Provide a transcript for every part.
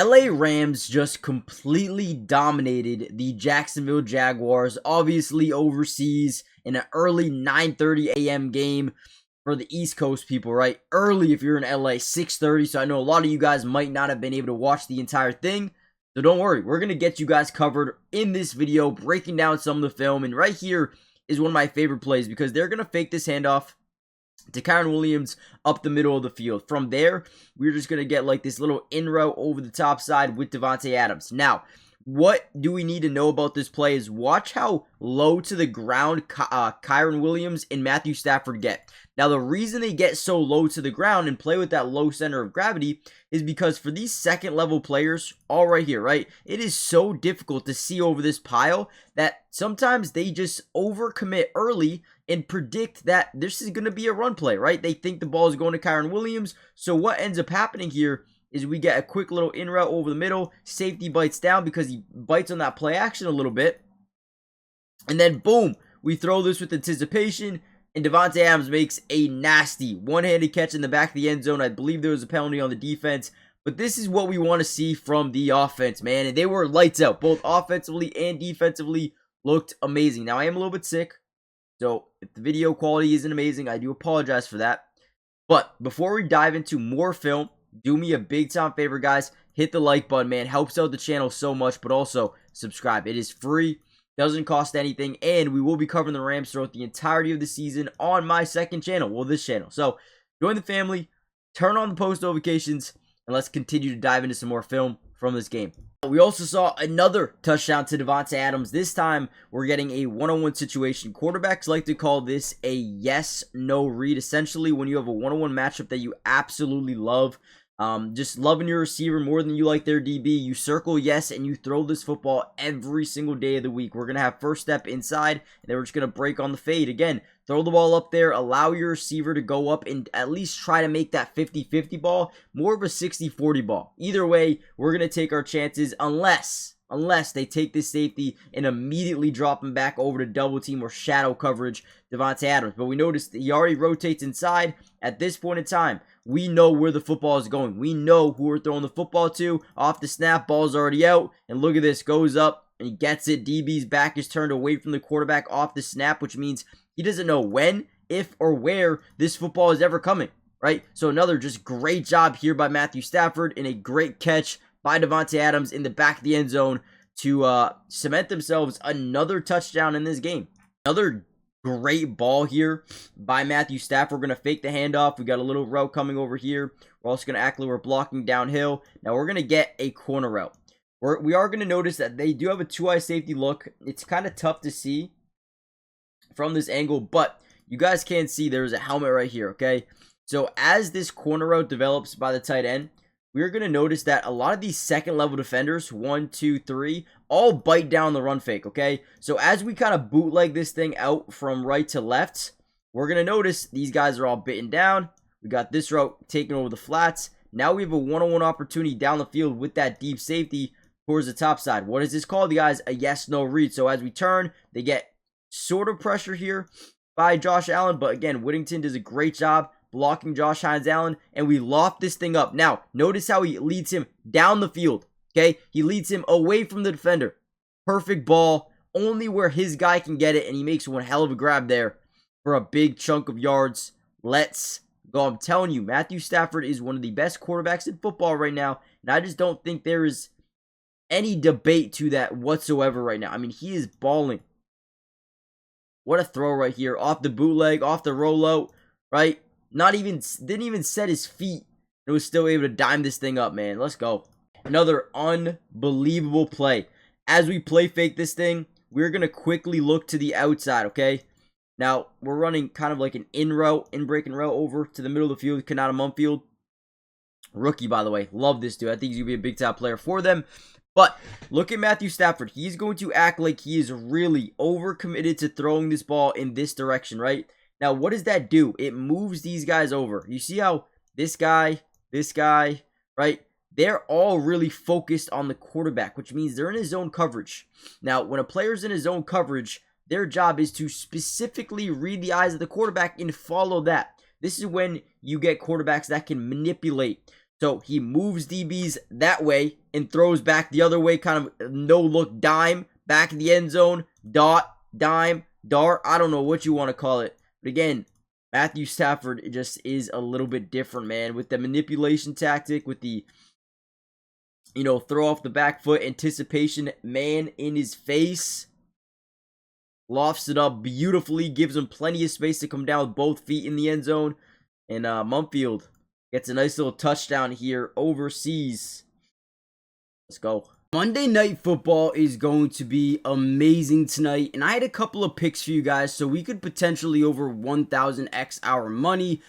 The LA Rams just completely dominated the Jacksonville Jaguars, obviously overseas in an early 9:30 a.m. game for the East Coast people, right? Early if you're in LA, 6:30, so I know a lot of you guys might not have been able to watch the entire thing. So don't worry, we're going to get you guys covered in this video, breaking down some of the film, and right here is one of my favorite plays because they're going to fake this handoff to Kyren Williams up the middle of the field. From there, we're just going to get like this little in route over the top side with Devonta Adams. Now, what do we need to know about this play is watch how low to the ground Kyren Williams and Matthew Stafford get. Now, the reason they get so low to the ground and play with that low center of gravity is because for these second level players, all right here, right, it is so difficult to see over this pile that sometimes they just overcommit early and predict that this is going to be a run play, right? They think the ball is going to Kyren Williams. So what ends up happening here is we get a quick little in route over the middle. Safety bites down because he bites on that play action a little bit. And then boom, we throw this with anticipation. And Devonta Adams makes a nasty one-handed catch in the back of the end zone. I believe there was a penalty on the defense. But this is what we want to see from the offense, man. And they were lights out. Both offensively and defensively looked amazing. Now, I am a little bit sick. So if the video quality isn't amazing, I do apologize for that. But before we dive into more film, do me a big time favor, guys. Hit the like button, man. Helps out the channel so much. But also subscribe. It is free. Doesn't cost anything. And we will be covering the Rams throughout the entirety of the season on my second channel. Well, this channel. So join the family. Turn on the post notifications. And let's continue to dive into some more film from this game. We also saw another touchdown to Devonta Adams. This time, we're getting a one-on-one situation. Quarterbacks like to call this a yes-no read. Essentially, when you have a one-on-one matchup that you absolutely love, just loving your receiver more than you like their DB, you circle yes, and you throw this football every single day of the week. We're going to have first step inside, and then we're just going to break on the fade. Again, throw the ball up there, allow your receiver to go up and at least try to make that 50-50 ball more of a 60-40 ball. Either way, we're going to take our chances unless they take this safety and immediately drop him back over to double team or shadow coverage Devonta Adams. But we noticed he already rotates inside. At this point in time, we know where the football is going. We know who we're throwing the football to. Off the snap, ball's already out. And look at this, goes up and he gets it. DB's back is turned away from the quarterback off the snap, which means he doesn't know when, if, or where this football is ever coming, right? So another just great job here by Matthew Stafford and a great catch by Devonta Adams in the back of the end zone to cement themselves another touchdown in this game. Another great ball here by Matthew Stafford. We're going to fake the handoff. We got a little route coming over here. We're also going to act like we're blocking downhill. Now we're going to get a corner route. We are going to notice that they do have a two-eye safety look. It's kind of tough to see from this angle, but you guys can see there's a helmet right here, okay? So as this corner route develops by the tight end, we're going to notice that a lot of these second level defenders, 1, 2, 3, all bite down the run fake, okay? So as we kind of bootleg this thing out from right to left, we're going to notice these guys are all bitten down. We got this route taking over the flats. Now we have a one-on-one opportunity down the field with that deep safety towards the top side. What is this called, guys? A yes-no read. So as we turn, they get sort of pressure here by Josh Allen, but again, Whittington does a great job blocking Josh Allen, and we loft this thing up. Now, notice how he leads him down the field, okay? He leads him away from the defender. Perfect ball, only where his guy can get it, and he makes one hell of a grab there for a big chunk of yards. Let's go. I'm telling you, Matthew Stafford is one of the best quarterbacks in football right now, and I just don't think there is any debate to that whatsoever right now. I mean, he is balling. What a throw right here, off the bootleg, off the rollout, right? Didn't even set his feet and was still able to dime this thing up, man. Let's go. Another unbelievable play. As we play fake this thing, we're going to quickly look to the outside, okay? Now, we're running kind of like an in breaking route over to the middle of the field, Kanata Mumfield. Rookie, by the way. Love this dude. I think he's going to be a big time player for them. But look at Matthew Stafford. He's going to act like he is really overcommitted to throwing this ball in this direction, right? Now, what does that do? It moves these guys over. You see how this guy, right? They're all really focused on the quarterback, which means they're in his zone coverage. Now, when a player's in his zone coverage, their job is to specifically read the eyes of the quarterback and follow that. This is when you get quarterbacks that can manipulate. So he moves DBs that way, and throws back the other way, kind of no-look dime, back in the end zone, dot, dime, dart. I don't know what you want to call it. But again, Matthew Stafford just is a little bit different, man, with the manipulation tactic, with the, throw off the back foot, anticipation, man in his face. Lofts it up beautifully, gives him plenty of space to come down with both feet in the end zone. And Mumfield gets a nice little touchdown here overseas. Let's go. Monday Night Football is going to be amazing tonight. And I had a couple of picks for you guys, so we could potentially over 1,000x our money.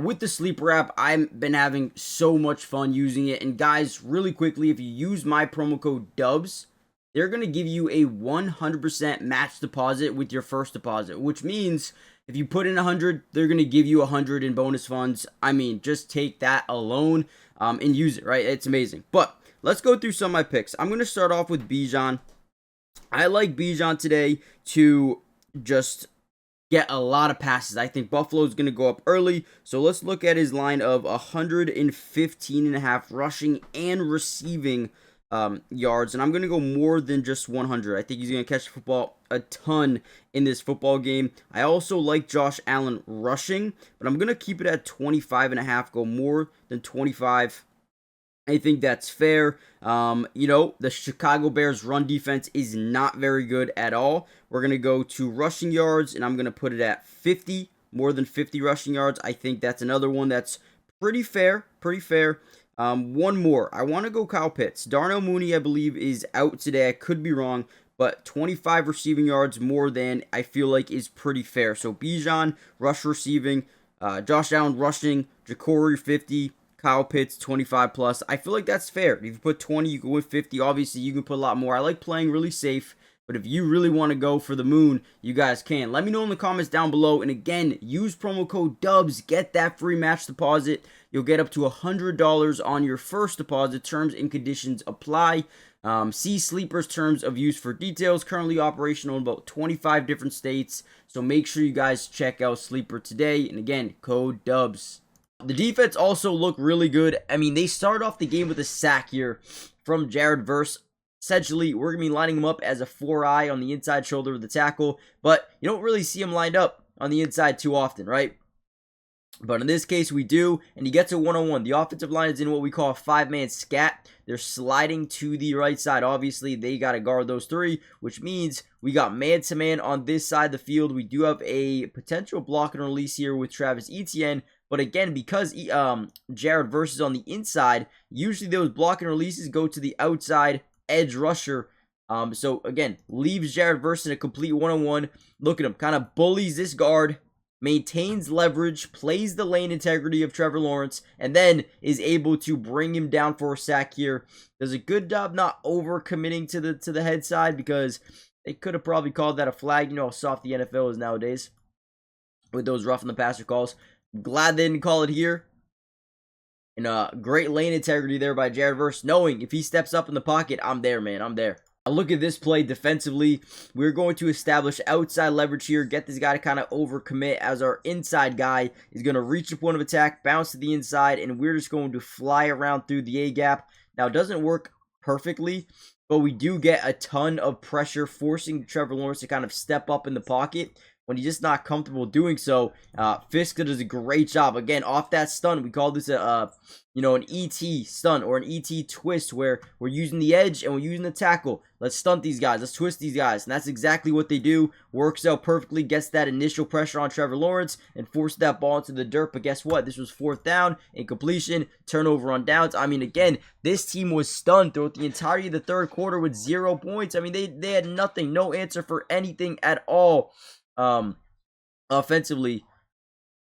With the sleeper app, I've been having so much fun using it. And guys, really quickly, if you use my promo code DUBS, they're going to give you a 100% match deposit with your first deposit, which means if you put in 100, they're going to give you 100 in bonus funds. I mean, just take that alone and use it, right? It's amazing. But let's go through some of my picks. I'm going to start off with Bijan. I like Bijan today to just get a lot of passes. I think Buffalo's going to go up early. So let's look at his line of 115.5 rushing and receiving yards, and I'm going to go more than just 100. I think he's going to catch the football a ton in this football game. I also like Josh Allen rushing, but I'm going to keep it at 25.5, go more than 25. I think that's fair. The Chicago Bears run defense is not very good at all. We're going to go to rushing yards, and I'm going to put it at 50, more than 50 rushing yards. I think that's another one that's pretty fair, one more. I want to go Kyle Pitts. Darnell Mooney, I believe, is out today. I could be wrong, but 25 receiving yards more than I feel like is pretty fair. So Bijan, rush receiving, Josh Allen rushing, Jacory 50, Kyle Pitts 25 plus. I feel like that's fair. If you put 20, you can win 50. Obviously, you can put a lot more. I like playing really safe. But if you really want to go for the moon, you guys can. Let me know in the comments down below. And again, use promo code DUBS. Get that free match deposit. You'll get up to $100 on your first deposit. Terms and conditions apply. See Sleeper's terms of use for details. Currently operational in about 25 different states. So make sure you guys check out Sleeper today. And again, code DUBS. The defense also looked really good. I mean, they started off the game with a sack here from Jared Verse. Essentially, we're going to be lining him up as a 4-eye on the inside shoulder of the tackle, but you don't really see him lined up on the inside too often, right? But in this case, we do, and he gets a one-on-one. The offensive line is in what we call a 5-man scat. They're sliding to the right side. Obviously, they got to guard those three, which means we got man-to-man on this side of the field. We do have a potential block and release here with Travis Etienne, but again, because Jared Verse is on the inside, usually those block and releases go to the outside edge rusher. So again, leaves Jared Verse in a complete one-on-one. Look at him, kind of bullies this guard, maintains leverage, plays the lane integrity of Trevor Lawrence, and then is able to bring him down for a sack here. Does a good job not over-committing to the head side, because they could have probably called that a flag. You know how soft the NFL is nowadays with those roughing the passer calls. Glad they didn't call it here. And great lane integrity there by Jared Verse, knowing if he steps up in the pocket, I'm there, man. I'm there. Now look at this play defensively. We're going to establish outside leverage here, get this guy to kind of overcommit, as our inside guy is going to reach the point of attack, bounce to the inside, and we're just going to fly around through the A-gap. Now, it doesn't work perfectly, but we do get a ton of pressure, forcing Trevor Lawrence to kind of step up in the pocket when he's just not comfortable doing so. Fisker does a great job. Again, off that stun, we call this an ET stun or an ET twist, where we're using the edge and we're using the tackle. Let's stunt these guys. Let's twist these guys. And that's exactly what they do. Works out perfectly. Gets that initial pressure on Trevor Lawrence and forced that ball into the dirt. But guess what? This was 4th down, incompletion, turnover on downs. I mean, again, this team was stunned throughout the entirety of the third quarter with 0 points. I mean, they had nothing, no answer for anything at all. Offensively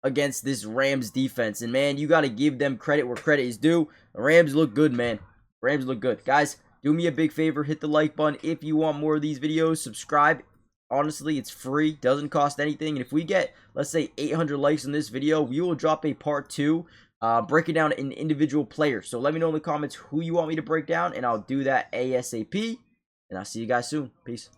against this Rams defense. And man, you got to give them credit where credit is due. The Rams look good, man. Rams look good. Guys, do me a big favor. Hit the like button if you want more of these videos. Subscribe. Honestly, it's free. Doesn't cost anything. And if we get, let's say, 800 likes on this video, we will drop a part 2 breaking down an individual player. So let me know in the comments who you want me to break down, and I'll do that ASAP. And I'll see you guys soon. Peace.